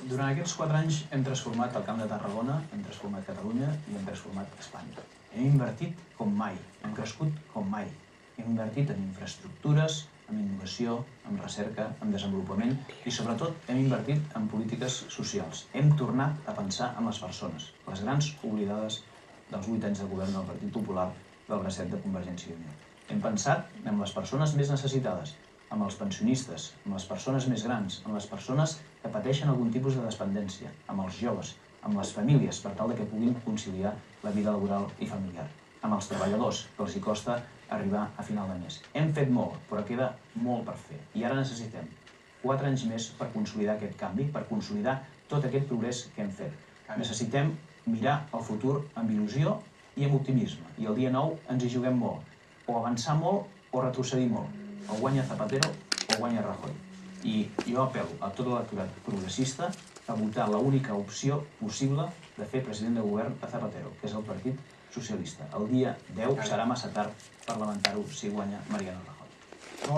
Durant aquests 4 anys hem transformat el Camp de Tarragona, hem transformat Catalunya i hem transformat Espanya. Hem invertit com mai, hem crescut com mai. Hem invertit en infraestructures, en innovació, en recerca, en desenvolupament i sobretot hem invertit en polítiques socials. Hem tornat a pensar en les persones, les grans oblidades dels 8 anys de govern del Partit Popular del bracet de Convergència i Unió. Hem pensat en les persones més necessitades, amb els pensionistes, amb les persones més grans, amb les persones que pateixen algun tipus de dependència, amb els joves, amb les famílies, per tal que puguin conciliar la vida laboral i familiar, amb els treballadors, que els hi costa arribar a final de mes. Hem fet molt, però queda molt per fer. I ara necessitem 4 anys més per consolidar aquest canvi, per consolidar tot aquest progrés que hem fet. Necessitem mirar el futur amb il·lusió i amb optimisme. I el dia 9 ens hi juguem molt. O avançar molt o retrocedir molt. O guanya Zapatero o guanya Rajoy. I jo apel·lo a tot l'electorat progressista a votar l'única opció possible de fer president de govern a Zapatero, que és el Partit Socialista. El dia 10 serà massa tard per lamentar-ho si guanya Mariano Rajoy.